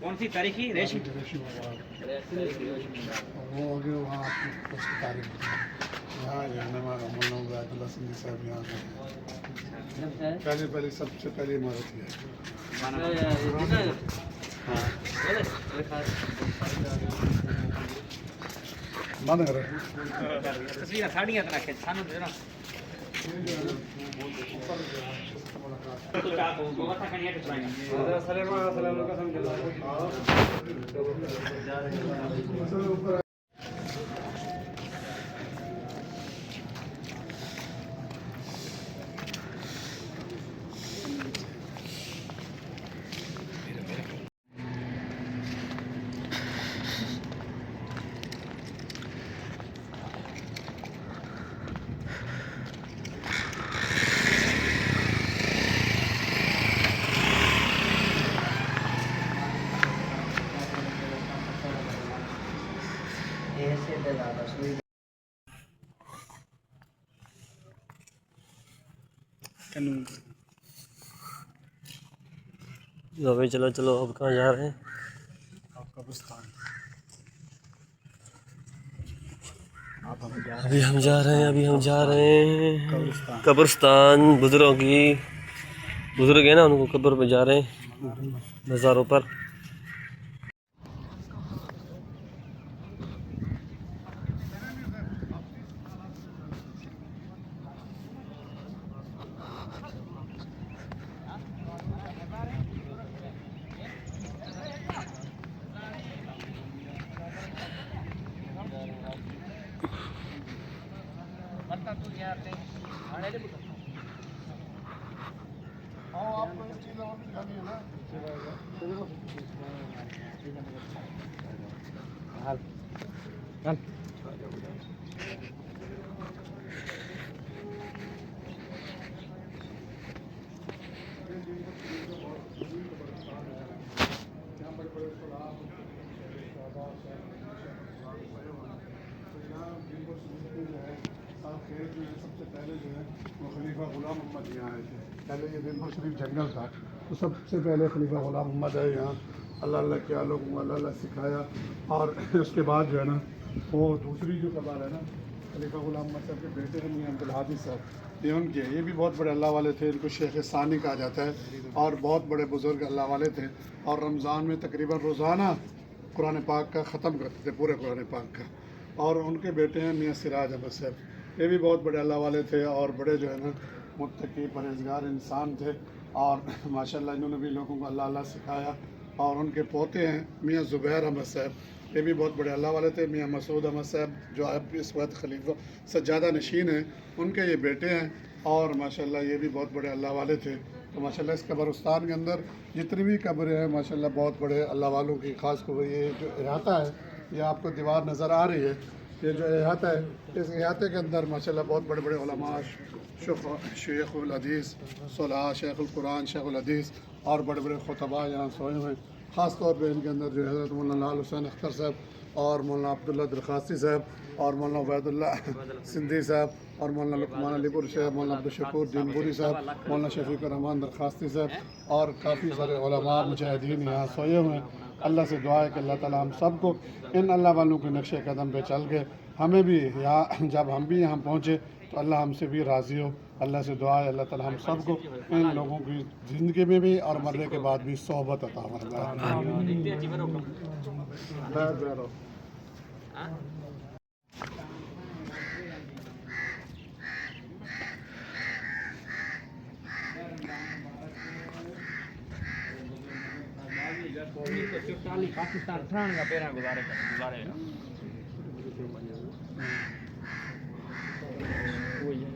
कौन सी तारीखी रेशमी वो आगे वहाँ आपकी उसकी तारीख यहाँ जहनमा अब्दुल्ला सिंधी साहब यहाँ पहले सबसे पहले इमारत है। बंद कर तस्वीर साड़ियाँ तरह के सानू दे ना भाई चलो चलो, अब कहाँ जा रहे हैं? कब्रिस्तान। अभी हम जा रहे हैं कब्रिस्तान। बुजुर्ग है ना, उनको कब्र पे जा रहे हैं, मज़ारों पर। सबसे पहले जो है वो खलीफा गुलाम मोहम्मद यहाँ आए थे। पहले ये बिल्कुल शरीफ जंगल था, तो सबसे पहले खलीफा गुलाम मोहम्मद आए यहाँ। अल्लाह अल्लाह किया, लोगों को अल्लाह अल्लाह सिखाया। और उसके बाद जो है ना, वो दूसरी जो कबार है ना, खलीफा गुलाम मोहम्मद साहब के बेटे हैं मियां अब्दुल हादी साहब, ये उनके, ये भी बहुत बड़े अल्लाह वाले थे। इनको शेख सानी कहा जाता है और बहुत बड़े बुजुर्ग अल्लाह वाले थे। और रमज़ान में तकरीबन रोज़ाना कुरान पाक का ख़त्म करते थे, पूरे कुरान पाक का। और उनके बेटे हैं मियां सिराज अहमद साहब, ये भी बहुत बड़े अल्लाह वाले थे और बड़े जो है ना मुत्तकी परहेज़गार इंसान थे। और माशाल्लाह इन्होंने भी लोगों को अल्लाह अल्लाह सिखाया। और उनके पोते हैं मियां ज़ुबैर अहमद साहब, ये भी बहुत बड़े अल्लाह वाले थे। मियां मसूद अहमद साहब जो अब इस वक्त खलीफा सज्जादा नशीन हैं, उनके ये बेटे हैं। और माशाल्लाह ये भी बहुत बड़े अल्लाह वाले थे। तो माशाल्लाह इस कब्रिस्तान के अंदर जितनी भी कब्रें हैं माशाल्लाह बहुत बड़े अल्लाह वालों की। ख़ास कर ये जो अहाता है, ये आपको दीवार नज़र आ रही है, ये जो अहाता है, इस अहाते के अंदर माशाल्लाह बहुत बड़े बड़े उलमा, शेखुल हदीस, सलाह, शेखुल कुरान, शेखुल हदीस और बड़े बड़े खुतबा यहाँ सोए हुए हैं। ख़ास तौर पे इनके अंदर जो हज़रत मौलाना लाल हुसैन अख्तर साहब और मौलाना अब्दुल्ला दरखास्ती साहब और मौलाना उबैदुल्ला सिंधी साहब और मौलाना लुकमान अलीपुर साहब, मौलाना अब्दुल दीनपुरी साहब, मौलाना शफीक रहमान दरखास्ती साहब और काफ़ी सारे उलमा मुजाहिदीन यहाँ सोए हुए हैं। अल्लाह से दुआ है कि अल्लाह ताला हम सबको इन अल्लाह वालों के नक्शे कदम पे चल के हमें भी यहाँ, जब हम भी यहाँ पहुँचे तो अल्लाह हमसे भी राज़ी हो। अल्लाह से दुआ है अल्लाह ताला हम सबको इन लोगों की ज़िंदगी में भी और मरने के बाद भी सोहबत अता फरमाए। पाकिस्तान ठहरण का पैरा गुजारे वही है।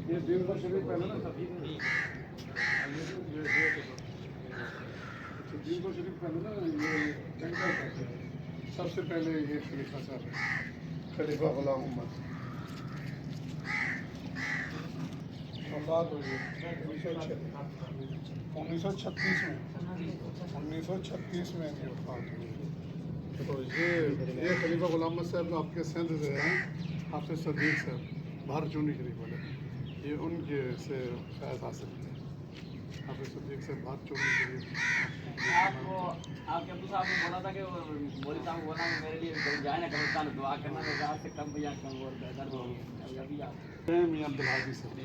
ये दिन पर शरीफ पहले ना दिन पर शरीफ पहले ना ये जंगल कहते हैं। सबसे पहले ये खलीफा साहब है, खलीफा गुलाम मोहम्मद औलाद हुई 1936 में 1936 में इनकी वफात हुई। तो ये खलीफा गुलाम मोहम्मद साहब आपके सिंध से हैं, हाफिज सदीक साहब बाहर चूनी शरीफ वाले, ये उनके से शायद हासिल है। हाफिज सदीक साहब बाहर चूनी शरीफ। आपको आपके अब्दू साहब ने बोला था कि मौलवी साहब को बोला मेरे लिए जाए ना कब्रिस्तान दुआ करना, मैं रात से कम या कम और बेहतर हो अभी आप मियां अब्दुल हाजी साहब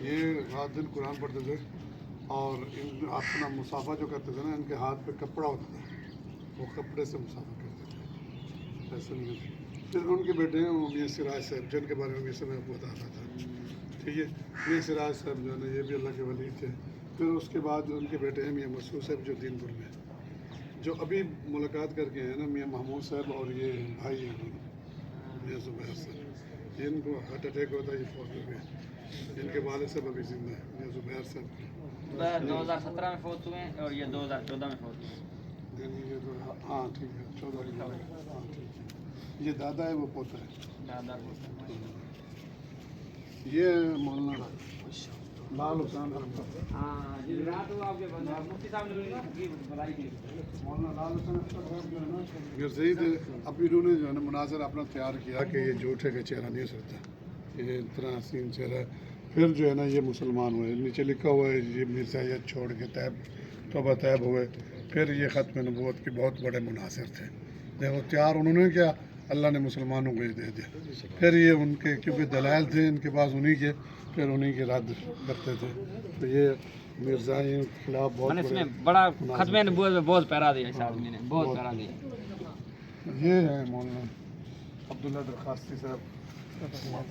ये रात दिन कुरान पढ़ते थे और इन अपना मुसाफा जो करते थे ना, इनके हाथ पे कपड़ा होता था, वो कपड़े से मुसाफा करते थे ऐसे नहीं। फिर उनके बेटे हैं वो मियां सिराज साहब, जिनके बारे में मैं आपको बता रहा था, ठीक है। मियां सिराज साहब जो है ना ये भी अल्लाह के वली थे। फिर उसके बाद उनके बेटे हैं मियां मसूद साहब जो दीनपुर में, जो अभी मुलाकात करके हैं ना मियां महमूद साहब और ये भाई हैं मियां ज़ुबैर साहब, इनको हार्ट अटैक होता है, ये फौत हो गए। इनके वाले साहब अभी जिंदा है मियां ज़ुबैर साहब। 2017 में फौत हुए और ये 2014 में फौत हुए। ये तो हाँ ठीक है 14 हाँ ठीक है। ये दादा है वो पोता है। दादा बोलते ये मौलाना लाल हुसैन अख्तर, हाँ जी रात को आपके मुफ्ती साहब ने बताई थी मौलाना लाल हुसैन अख्तर साहब जो है ना गिरजईद, अब इन्होंने जो है ना मुनाजर अपना तैयार किया कि ये झूठे का चेहरा नहीं हो सकता, ये इतना हसीन चेहरा है। फिर जो है ना ये मुसलमान हुए, नीचे लिखा हुआ है ये मिर्जायत छोड़ के तैब तौबा तैब हुए। फिर ये ख़त्म नबूवत के बहुत बड़े मुनासिर थे। देखो तैयार उन्होंने क्या, अल्लाह ने मुसलमानों को ही दे दिया। फिर ये उनके क्योंकि दलाइल थे इनके पास उन्हीं के, फिर उन्हीं के रद्द करते थे। तो ये मिर्ज़ाइयों के खिलाफ बहुत मैंने बड़े इसमें बड़ा खत्म नबूवत में बहुत पैरा दिया इस आदमी ने, बहुत पैरा दिया। ये है मौलाना अब्दुल्ला दरखास्ती साहब,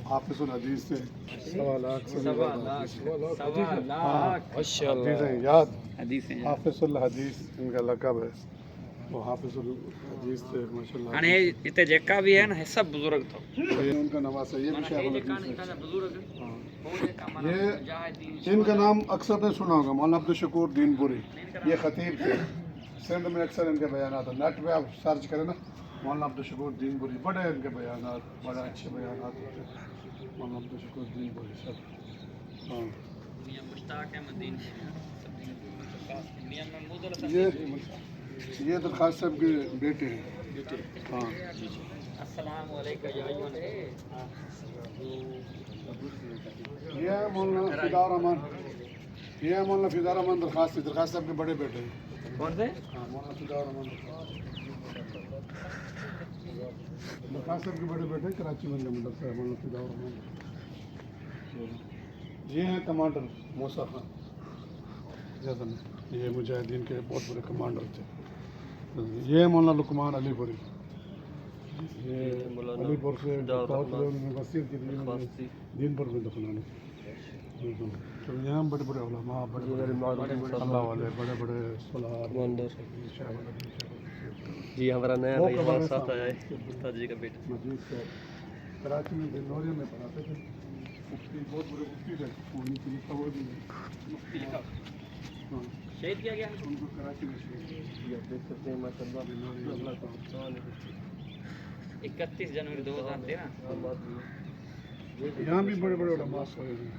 हाफिज़ुल हदीस से 1.25 लाख से हदीस हैं याद, हदीस है हाफिज़ुल हदीस इनका लक़ब है, वो हाफिज़ुल हदीस थे माशाल्लाह। अने इतने जेका भी है ना सब बुजुर्ग तो ये उनका नवासा, ये भी शेख जेका नहीं का बुजुर्ग हाँ। वो जेका माना ये मुजाहिदीन इनका नाम अक्सर ने सुना होगा, मौलाना अब्दुल शकूर दीनपुरी, ये खतीब थे सिंध में। अक्सर इनके बयानात नेट पे आप सर्च करें ना, मौलाना अब्दुल शकूर दीनपुरी, बड़े इनके बयानात, बड़े अच्छे बयानात होते हैं मौलाना अब्दुल शकूर दीनपुरी सब। हाँ मियां मुश्ताक अहमद दीन मियां महमूद ये दरखास्त साहब के बेटे हैं। हाँ अस्सलाम वालेकुम या अय्युहल ये है मौलाना फिदा रहमान, ये है मौलाना फिदा रहमान दरखास्त साहब के बड़े बेटे हैं। कौन से हाँ मौलाना फिदा रहमान दरखास्त साहब के बड़े बेटे कराची में मदरसा है मौलाना फिदा रहमान। ये हैं कमांडर मूसा खान जैसा, ये मुजाहिदीन के बहुत बड़े कमांडर थे। ये है मौलाना लुकमान अलीपुरी, ये अलीपुर से वसीयत की दीनपुर में दफनाने। तो यहाँ बड़े बड़े उलमा, बड़े बड़े अल्लाह वाले, बड़े बड़े जी हमारा नया भाई हमारे साथ आया है, उस्ताद जी का बेटा। मजीद से कराची में दिनौरिया में पढ़ाते थे, मुफ्ती बहुत बड़े मुफ्ती थे, उन्हीं की लिखा हुआ भी है। हाँ शहीद किया गया उनको कराची में शहीद किया। आप देख सकते हैं माशाल्लाह 31 जनवरी 2013 यहाँ भी बड़े बड़े उलमा सोए हैं।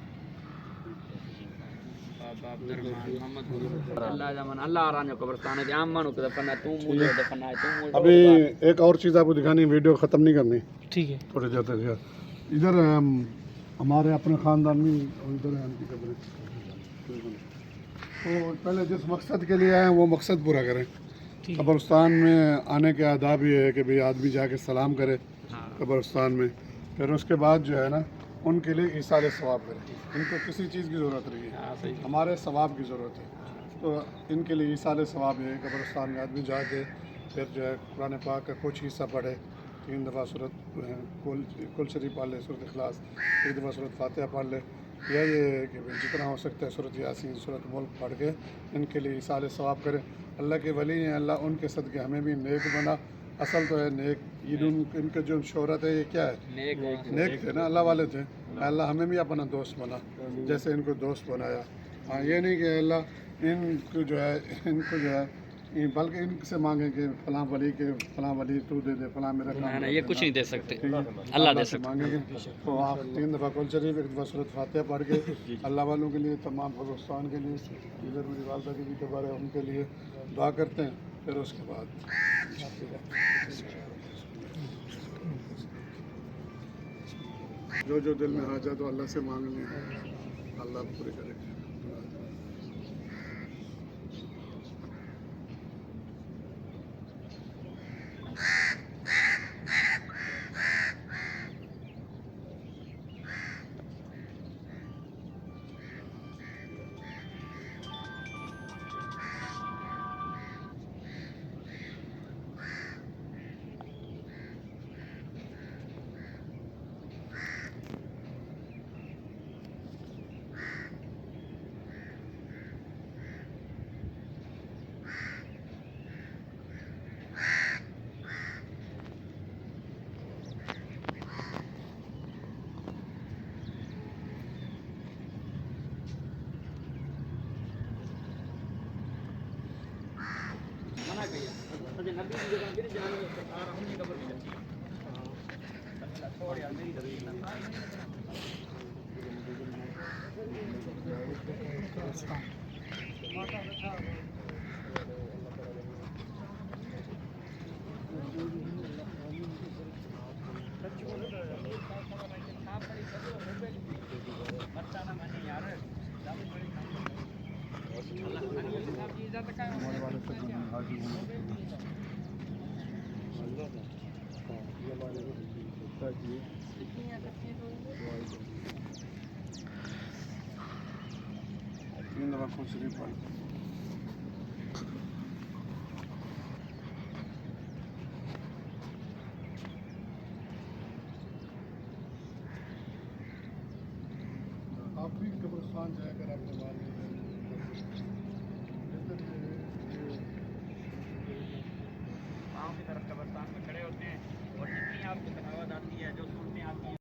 अल्लाह रानो कब्रिस्तान है आम मानो के दफन है तू मुझे दफन है तू मुझे अभी एक और चीज़ आपको दिखानी, वीडियो ख़त्म नहीं करनी, ठीक है। थोड़े जाते थे इधर हमारे अपने ख़ानदान में इधर है उनकी कब्रें। तो पहले जिस मकसद के लिए आए वो मकसद पूरा करें। कब्रिस्तान में आने के आदाब ये है कि भाई आदमी जाके सलाम करे कब्रिस्तान में, फिर उसके बाद जो है ना उनके लिए ईसाल सवाब करें। इनको किसी चीज़ की ज़रूरत नहीं है, हमारे सवाब की ज़रूरत है। तो इनके लिए ईसाल सवाब है, कब्रिस्तान में आदमी जाके फिर जो है कुरान पाक का कुछ हिस्सा पढ़े, 3 दफ़ा सूरत कुल शरीफ पढ़ ले, सूरत इखलास, 1 दफ़ा सूरत फातिहा पढ़ ले, या ये कि जितना हो सकता है सूरत यासीन, सूरत मुल्क पढ़ के इनके लिए इसाले सवाब करें। अल्लाह के वली हैं, अल्लाह उनके सदक़े हमें भी नेक बना। असल तो है नेक, इनके जो शोहरत है ये क्या है, नेक थे ना, अल्लाह वाले थे। अल्लाह हमें भी अपना दोस्त बना जैसे इनको दोस्त बनाया। हाँ, ये नहीं कि अल्लाह इनको जो है बल्कि इनसे मांगे कि फलां वली तू दे दे, फलां मेरा काम ना, ये कुछ नहीं दे सकते, अल्लाह दे सकते मांगेंगे। तो आप 3 दफ़ा कुल शरीफ, 1 दफ़ा सूरत फातिहा पढ़ के अल्लाह वालों के लिए, तमाम फरोस्तान के लिए, इधर मेरी वालदा की भी दोबारा उनके लिए दुआ करते हैं। फिर उसके बाद जो दिल में हाजा तो अल्लाह से मांग लें, अल्लाह पूरे करेगा। मना किया सजे नबी की जगह गिर जाने और हमने कब्र में रखी। छोड़ यार मेरी दलील ना। आप भी कब्रिस्तान जाकर आपको गाँव की तरफ कब्रिस्तान में खड़े होते हैं और जितनी आपकी तनावत आती है, जो सूरतें आती हैं,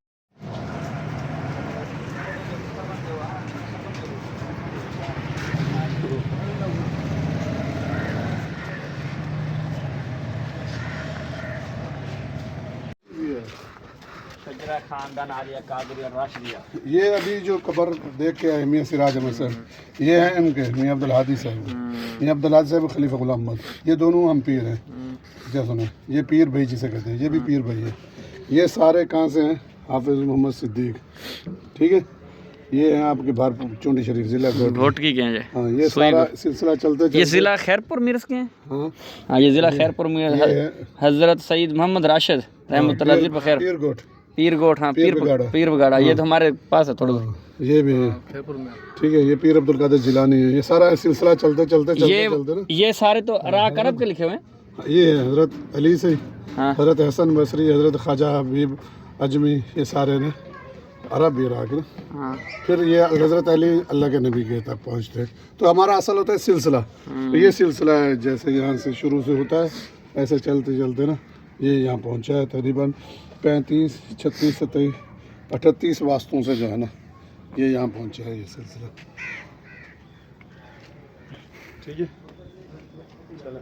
खानदान आलिया कादरिया राशिदिया। ये अभी जो कब्र देख के आए मियाँ सिराज अहमद साहब, ये हैं इनके मियाँ अब्दुल हादी साहब, मियाँ अब्दुल हादी साहब खलीफा गुलाम अहमद, ये दोनों हम पीर हैं। क्या सुने, ये पीर भाई जिसे कहते हैं, ये भी पीर भाई है। ये सारे कहाँ से हैं, हाफिज मोहम्मद सिद्दीक, ठीक है। ये हैं आपके भारपुर चुंडी शरीफ जिला भोट की क्या है। हाँ, ये सारा सिलसिला चलते ये जिला खैरपुर मीरस के हैं। हाँ हाँ, ये जिला खैरपुर मीरस, हजरत सईद मोहम्मद राशिद रहमतुल्लाह अलैह बखैर पीर गोट। हाँ, पीर बगाड़ा, ये तो हमारे पास है थोड़ा। ये भी है ठीक है। ये पीर अब्दुल कादिर जिलानी है। ये सारा सिलसिला चलते ना। ये सारे तो अराक अरब के लिखे हुए हैं। ये है हजरत अली से, हजरत हसन बसरी, हजरत ख्वाजा हबीब अजमी, ये सारे ने अरब भी इराक ना। फिर ये हजरत अली अल्लाह के नबी के तक पहुँचते। तो हमारा असल होता है सिलसिला। तो ये सिलसिला है, जैसे यहाँ से शुरू से होता है ऐसे चलते ना ये यहाँ पहुँचा है। तकरीबन 35, 36, 27, 38 वास्तों से जो है ना ये यहाँ पहुँचा है ये सिलसिला। ठीक है, चलो।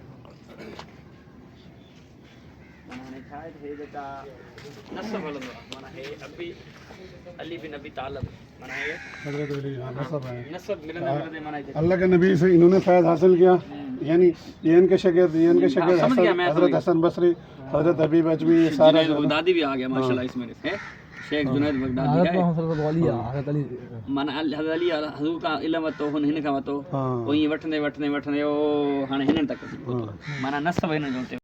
अल्लाह के नबी से इन्होंने फैज़ हासिल किया, यानी ये इनके शागिर्द हजरत हसन बसरी, हजरत हबीब अजमी, ये सारे बगदादी भी आ गया माशाल्लाह इसमें है। शेख जुनैद बगदादी का मन हजरत अली हुजूर का इल्म तो हिन का तो कोई वठने ओ हाने हिन तक माना नसब हिन जो